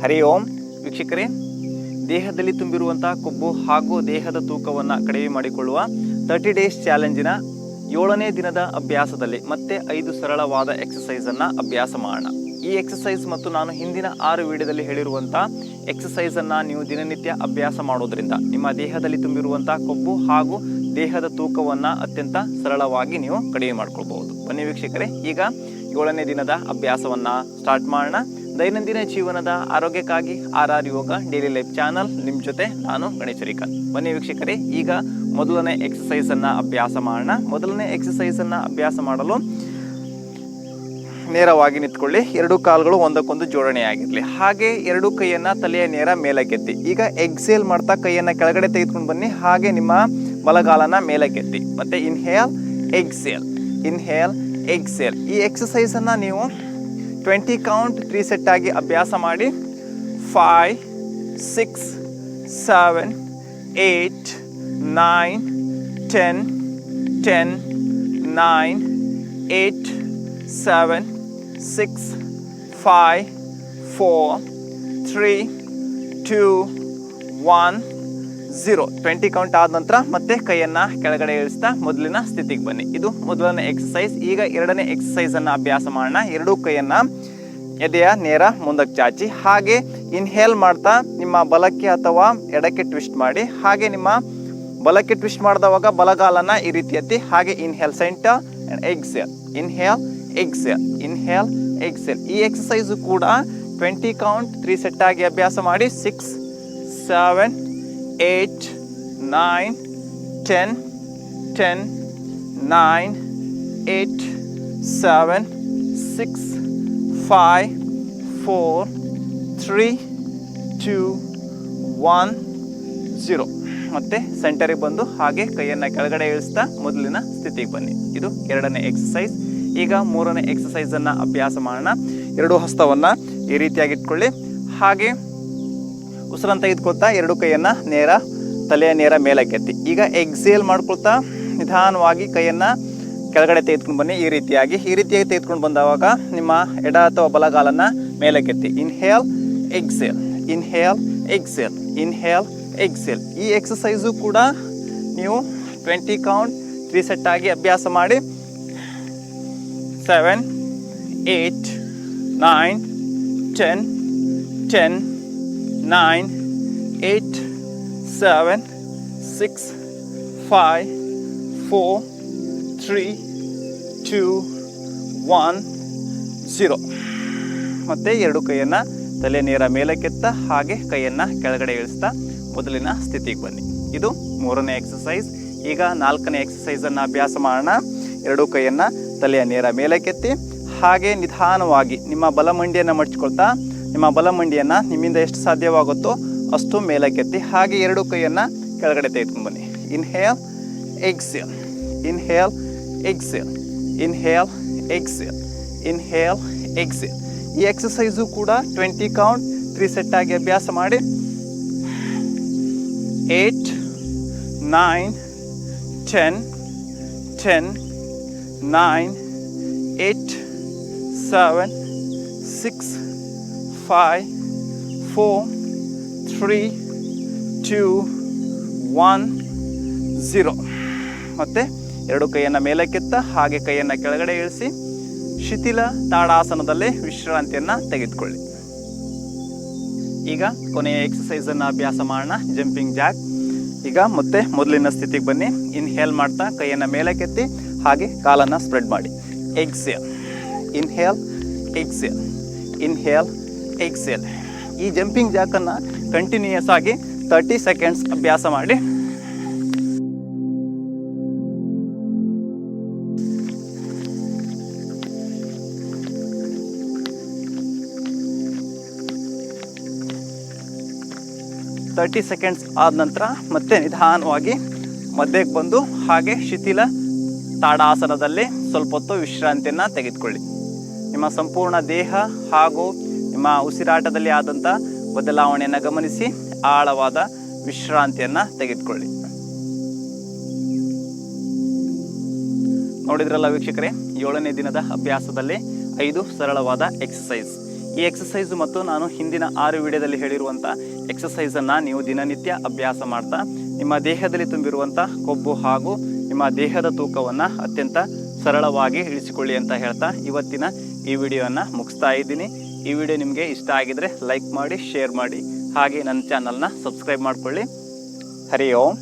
ಹರಿ ಓಂ ವೀಕ್ಷಕರೇ, ದೇಹದಲ್ಲಿ ತುಂಬಿರುವಂತಹ ಕೊಬ್ಬು ಹಾಗೂ ದೇಹದ ತೂಕವನ್ನು ಕಡಿಮೆ ಮಾಡಿಕೊಳ್ಳುವ 30 ಡೇಸ್ ಚಾಲೆಂಜಿನ 7ನೇ ದಿನದ ಅಭ್ಯಾಸದಲ್ಲಿ ಮತ್ತೆ 5 ಸರಳವಾದ ಎಕ್ಸಸೈಸನ್ನು ಅಭ್ಯಾಸ ಮಾಡೋಣ. ಈ ಎಕ್ಸಸೈಸ್ ಮತ್ತು ನಾನು ಹಿಂದಿನ 6 ವಿಡಿಯೋದಲ್ಲಿ ಹೇಳಿರುವಂಥ ಎಕ್ಸಸೈಸನ್ನು ನೀವು ದಿನನಿತ್ಯ ಅಭ್ಯಾಸ ಮಾಡೋದ್ರಿಂದ ನಿಮ್ಮ ದೇಹದಲ್ಲಿ ತುಂಬಿರುವಂಥ ಕೊಬ್ಬು ಹಾಗೂ ದೇಹದ ತೂಕವನ್ನು ಅತ್ಯಂತ ಸರಳವಾಗಿ ನೀವು ಕಡಿಮೆ ಮಾಡ್ಕೊಳ್ಬಹುದು. ಬನ್ನಿ ವೀಕ್ಷಕರೇ, ಈಗ 7ನೇ ದಿನದ ಅಭ್ಯಾಸವನ್ನು ಸ್ಟಾರ್ಟ್ ಮಾಡೋಣ. ದೈನಂದಿನ ಜೀವನದ ಆರೋಗ್ಯಕ್ಕಾಗಿ RR ಯೋಗ ಡೈಲಿ ಲೈಫ್ ಚಾನಲ್ ನಿಮ್ಮ ಜೊತೆ ನಾನು ಗಣೇಶರಿಕನ್. ಬನ್ನಿ ವೀಕ್ಷಕರೇ, ಈಗ ಮೊದಲನೇ ಎಕ್ಸಸೈಸನ್ನು ಅಭ್ಯಾಸ ಮಾಡೋಣ. ಮೊದಲನೇ ಎಕ್ಸಸೈಸನ್ನು ಅಭ್ಯಾಸ ಮಾಡಲು ನೇರವಾಗಿ ನಿಂತ್ಕೊಳ್ಳಿ. 2 ಕಾಲುಗಳು ಒಂದಕ್ಕೊಂದು ಜೋಡಣೆಯಾಗಿರಲಿ. ಹಾಗೆ 2 ಕೈಯನ್ನು ತಲೆಯ ನೇರ ಮೇಲಕ್ಕೆತ್ತಿ. ಈಗ ಎಕ್ಸೇಲ್ ಮಾಡ್ತಾ ಕೈಯನ್ನು ಕೆಳಗಡೆ ತೆಗೆದುಕೊಂಡು ಬನ್ನಿ. ಹಾಗೆ ನಿಮ್ಮ ಬಲಗಾಲನ ಮೇಲಕ್ಕೆತ್ತಿ. ಮತ್ತೆ ಇನ್ಹೇಲ್ ಎಕ್ಸೇಲ್, ಇನ್ಹೇಲ್ ಎಕ್ಸೇಲ್. ಈ ಎಕ್ಸಸೈಸನ್ನು ನೀವು 20 ಕೌಂಟ್ 3 ಸೆಟ್ ಆಗಿ ಅಭ್ಯಾಸ ಮಾಡಿ. 5, 6, 7, 8, 9, 10, 10, 9, 8, 7, 6, 5, 4, 3, 2, 1, 0. 20 ಕೌಂಟ್ ಆದ ನಂತರ ಮತ್ತೆ ಕೈಯನ್ನು ಕೆಳಗಡೆ ಇಳಿಸ್ತಾ ಮೊದಲಿನ ಸ್ಥಿತಿಗೆ ಬನ್ನಿ. ಇದು ಮೊದಲನೇ ಎಕ್ಸಸೈಸ್. ಈಗ 2ನೇ ಎಕ್ಸಸೈಸನ್ನು ಅಭ್ಯಾಸ ಮಾಡೋಣ. 2 ಕೈಯನ್ನು ಎದೆಯ ನೇರ ಮುಂದಕ್ಕೆ ಚಾಚಿ, ಹಾಗೆ ಇನ್ಹೇಲ್ ಮಾಡ್ತಾ ನಿಮ್ಮ ಬಲಕ್ಕೆ ಅಥವಾ ಎಡಕ್ಕೆ ಟ್ವಿಸ್ಟ್ ಮಾಡಿ. ಹಾಗೆ ನಿಮ್ಮ ಬಲಕ್ಕೆ ಟ್ವಿಸ್ಟ್ ಮಾಡಿದವಾಗ ಬಲಗಾಲನ ಈ ರೀತಿ ಎತ್ತಿ. ಹಾಗೆ inhale centre and exhale, inhale exhale, inhale exhale. ಈ ಎಕ್ಸಸೈಸು ಕೂಡ 20 ಕೌಂಟ್ 3 ಸೆಟ್ ಆಗಿ ಅಭ್ಯಾಸ ಮಾಡಿ. 6, 7, 8, 9, 10, 10, 9, 8, 7, 6, 5, 4, 3, 2, 1, 0. ಮತ್ತೆ ಸೆಂಟರಿಗೆ ಬಂದು ಹಾಗೆ ಕೈಯನ್ನು ಕೆಳಗಡೆ ಇಳಿಸ್ತಾ ಮೊದಲಿನ ಸ್ಥಿತಿಗೆ ಬನ್ನಿ. ಇದು 2ನೇ ಎಕ್ಸಸೈಸ್. ಈಗ 3ನೇ ಎಕ್ಸಸೈಸನ್ನು ಅಭ್ಯಾಸ ಮಾಡೋಣ. 2 ಹಸ್ತವನ್ನು ಈ ರೀತಿಯಾಗಿ ಇಟ್ಕೊಳ್ಳಿ. ಹಾಗೆ ಉಸಿರನ್ನು ತೆಗೆದುಕೊಳ್ತಾ 2 ಕೈಯನ್ನು ನೇರ ತಲೆಯ ನೇರ ಮೇಲಕ್ಕೆತ್ತಿ. ಈಗ ಎಕ್ಸೇಲ್ ಮಾಡ್ಕೊಳ್ತಾ ನಿಧಾನವಾಗಿ ಕೈಯನ್ನು ಕೆಳಗಡೆ ತೆಗೆದುಕೊಂಡು ಬನ್ನಿ. ಈ ರೀತಿಯಾಗಿ ತೆಗೆದುಕೊಂಡು ಬಂದವಾಗ ನಿಮ್ಮ ಎಡ ಅಥವಾ ಬಲಗಾಲನ್ನು ಮೇಲಕ್ಕೆತ್ತಿ. Inhale exhale, inhale exhale, inhale exhale. ಈ ಎಕ್ಸಸೈಸು ಕೂಡ ನೀವು 20 ಕೌಂಟ್ 3 ಸೆಟ್ ಆಗಿ ಅಭ್ಯಾಸ ಮಾಡಿ. 7, 8, 9, 10, 10, 9, 8, 7, 6, 5, 4, 3, 2, 1, 0. ಮತ್ತೆ 2 ಕೈಯನ್ನು ತಲೆ ನೇರ ಮೇಲಕ್ಕೆತ್ತ ಹಾಗೆ ಕೈಯನ್ನು ಕೆಳಗಡೆ ಇಳಿಸ್ತಾ ಮೊದಲಿನ ಸ್ಥಿತಿಗೆ ಬನ್ನಿ. ಇದು 3ನೇ ಎಕ್ಸಸೈಸ್. ಈಗ 4ನೇ ಎಕ್ಸಸೈಸನ್ನು ಅಭ್ಯಾಸ ಮಾಡೋಣ. 2 ಕೈಯನ್ನು ತಲೆಯ ನೇರ ಮೇಲಕ್ಕೆತ್ತಿ ಹಾಗೆ ನಿಧಾನವಾಗಿ ನಿಮ್ಮ ಬಲಮಂಡಿಯನ್ನು ಮಡಚ್ಕೊಳ್ತಾ ನಿಮ್ಮ ಬಲಮಂಡಿಯನ್ನು ನಿಮ್ಮಿಂದ ಎಷ್ಟು ಸಾಧ್ಯವಾಗುತ್ತೋ ಅಷ್ಟು ಮೇಲಕ್ಕೆತ್ತಿ. ಹಾಗೆ 2 ಕೈಯನ್ನು ಕೆಳಗಡೆ ತೆಗೆದುಕೊಂಡು ಬನ್ನಿ. Inhale exhale, inhale exhale, inhale exhale, inhale exhale. ಈ ಎಕ್ಸಸೈಸು ಕೂಡ 20 ಕೌಂಟ್ 3 ಸೆಟ್ ಆಗಿ ಅಭ್ಯಾಸ ಮಾಡಿ. 8, 9, 10, 10, 9, 8, 7, 6, 5, 4, 3, 2, 1, 0. ಮತ್ತೆ 2 ಕೈಯನ್ನು ಮೇಲಕ್ಕೆತ್ತ ಹಾಗೆ ಕೈಯನ್ನು ಕೆಳಗಡೆ ಇಳಿಸಿ ಶಿಥಿಲ ತಾಡಾಸನದಲ್ಲಿ ವಿಶ್ರಾಂತಿಯನ್ನು ತೆಗೆದುಕೊಳ್ಳಿ. ಈಗ ಕೊನೆಯ ಎಕ್ಸಸೈಸನ್ನು ಅಭ್ಯಾಸ ಮಾಡೋಣ. Jumping Jack. ಈಗ ಮತ್ತೆ ಮೊದಲಿನ ಸ್ಥಿತಿಗೆ ಬನ್ನಿ. ಇನ್ಹೇಲ್ ಮಾಡ್ತಾ ಕೈಯನ್ನು ಮೇಲಕ್ಕೆತ್ತಿ ಹಾಗೆ ಕಾಲನ್ನು ಸ್ಪ್ರೆಡ್ ಮಾಡಿ. Exhale, inhale exhale, inhale exhale. ಈ ಜಂಪಿಂಗ್ ಜಾಕನ್ನು ಕಂಟಿನ್ಯೂಯಸ್ ಆಗಿ 30 ಸೆಕೆಂಡ್ಸ್ ಅಭ್ಯಾಸ ಮಾಡಿ. ಥರ್ಟಿ ಸೆಕೆಂಡ್ಸ್ ಆದ ನಂತರ ಮತ್ತೆ ನಿಧಾನವಾಗಿ ಮಧ್ಯಕ್ಕೆ ಬಂದು ಹಾಗೆ ಶಿಥಿಲ ತಾಡಾಸನದಲ್ಲಿ ಸ್ವಲ್ಪ ಹೊತ್ತು ವಿಶ್ರಾಂತಿಯನ್ನು ತೆಗೆದುಕೊಳ್ಳಿ. ನಿಮ್ಮ ಸಂಪೂರ್ಣ ದೇಹ ಹಾಗೂ ನಿಮ್ಮ ಉಸಿರಾಟದಲ್ಲಿ ಆದಂಥ ಬದಲಾವಣೆಯನ್ನು ಗಮನಿಸಿ ಆಳವಾದ ವಿಶ್ರಾಂತಿಯನ್ನು ತೆಗೆದುಕೊಳ್ಳಿ. ನೋಡಿದ್ರಲ್ಲ ವೀಕ್ಷಕರೇ, 7ನೇ ದಿನದ ಅಭ್ಯಾಸದಲ್ಲಿ 5 ಸರಳವಾದ ಎಕ್ಸಸೈಸ್. ಈ ಎಕ್ಸಸೈಸು ಮತ್ತು ನಾನು ಹಿಂದಿನ 6 ವಿಡಿಯೋದಲ್ಲಿ ಹೇಳಿರುವಂಥ ಎಕ್ಸಸೈಸನ್ನು ನೀವು ದಿನನಿತ್ಯ ಅಭ್ಯಾಸ ಮಾಡ್ತಾ ನಿಮ್ಮ ದೇಹದಲ್ಲಿ ತುಂಬಿರುವಂಥ ಕೊಬ್ಬು ಹಾಗೂ ನಿಮ್ಮ ದೇಹದ ತೂಕವನ್ನು ಅತ್ಯಂತ ಸರಳವಾಗಿ ಇಳಿಸಿಕೊಳ್ಳಿ ಅಂತ ಹೇಳ್ತಾ ಇವತ್ತಿನ ಈ ವಿಡಿಯೋವನ್ನು ಮುಗಿಸ್ತಾ ಇದ್ದೀನಿ. ಈ ವಿಡಿಯೋ ನಿಮಗೆ ಇಷ್ಟ ಆಗಿದರೆ ಲೈಕ್ ಮಾಡಿ, ಶೇರ್ ಮಾಡಿ, ಹಾಗೆ ನನ್ನ ಚಾನಲ್ನ ಸಬ್ಸ್ಕ್ರೈಬ್ ಮಾಡಿಕೊಳ್ಳಿ. ಹರಿ ಓಂ.